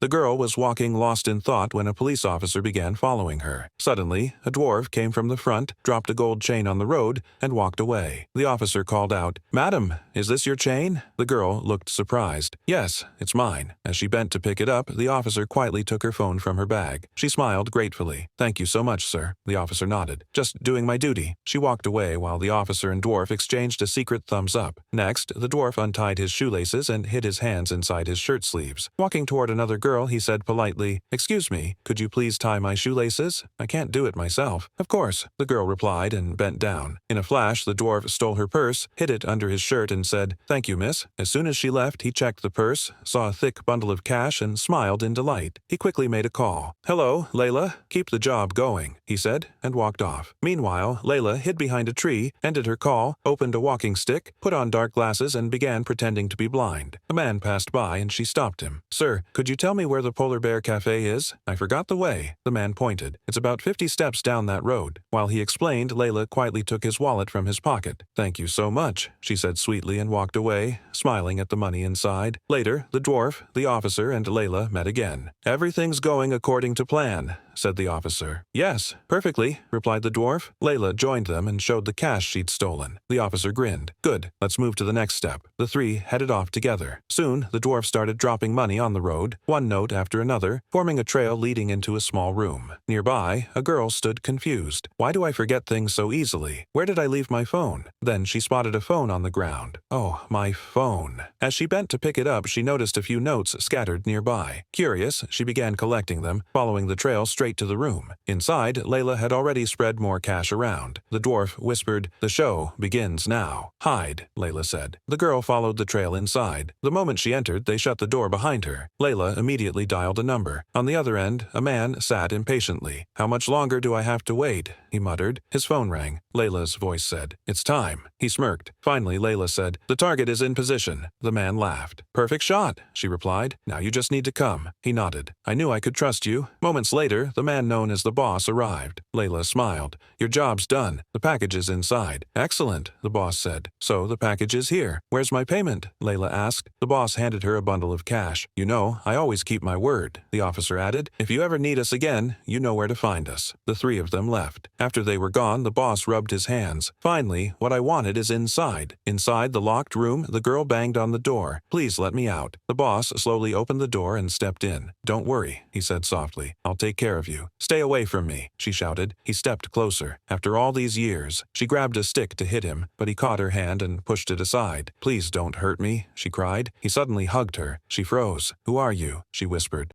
The girl was walking lost in thought when a police officer began following her. Suddenly, a dwarf came from the front, dropped a gold chain on the road, and walked away. The officer called out, "Madam, is this your chain?" The girl looked surprised. "Yes, it's mine." As she bent to pick it up, the officer quietly took her phone from her bag. She smiled gratefully. "Thank you so much, sir." The officer nodded. "Just doing my duty." She walked away while the officer and dwarf exchanged a secret thumbs up. Next, the dwarf untied his shoelaces and hid his hands inside his shirt sleeves. Walking toward another girl, he said politely, "Excuse me, could you please tie my shoelaces? I can't do it myself." "Of course," the girl replied and bent down. In a flash, the dwarf stole her purse, hid it under his shirt and said, "Thank you, miss." As soon as she left, he checked the purse, saw a thick bundle of cash and smiled in delight. He quickly made a call. "Hello, Layla. Keep the job going," he said, and walked off. Meanwhile, Layla hid behind a tree, ended her call, opened a walking stick, put on dark glasses and began pretending to be blind. A man passed by and she stopped him. "Sir, could you tell me where the Polar Bear Cafe is? I forgot the way." The man pointed. "It's about 50 steps down that road." While he explained, Layla quietly took his wallet from his pocket. "Thank you so much," she said sweetly and walked away, smiling at the money inside. Later, the dwarf, the officer, and Layla met again. "Everything's going according to plan," said the officer. "Yes, perfectly," replied the dwarf. Layla joined them and showed the cash she'd stolen. The officer grinned. "Good, let's move to the next step." The three headed off together. Soon, the dwarf started dropping money on the road, one note after another, forming a trail leading into a small room. Nearby, a girl stood confused. "Why do I forget things so easily? Where did I leave my phone?" Then she spotted a phone on the ground. "Oh, my phone." As she bent to pick it up, she noticed a few notes scattered nearby. Curious, she began collecting them, following the trail straight to the room. Inside, Layla had already spread more cash around. The dwarf whispered, "The show begins now." "Hide," Layla said. The girl followed the trail inside. The moment she entered, they shut the door behind her. Layla immediately dialed a number. On the other end, a man sat impatiently. "How much longer do I have to wait?" he muttered. His phone rang. Layla's voice said, "It's time." He smirked. Finally, Layla said, "The target is in position." The man laughed. "Perfect shot," she replied. "Now you just need to come." He nodded. "I knew I could trust you." Moments later, the man known as the boss arrived. Layla smiled. "Your job's done. The package is inside." "Excellent," the boss said. "So the package is here. Where's my payment?" Layla asked. The boss handed her a bundle of cash. "You know, I always keep my word," the officer added. "If you ever need us again, you know where to find us." The three of them left. After they were gone, the boss rubbed his hands. "Finally, what I wanted is inside." Inside the locked room, the girl banged on the door. "Please let me out." The boss slowly opened the door and stepped in. "Don't worry," he said softly. "I'll take care of you." "Stay away from me," she shouted. He stepped closer. After all these years, she grabbed a stick to hit him, but he caught her hand and pushed it aside. "Please don't hurt me," she cried. He suddenly hugged her. She froze. "Who are you?" she whispered.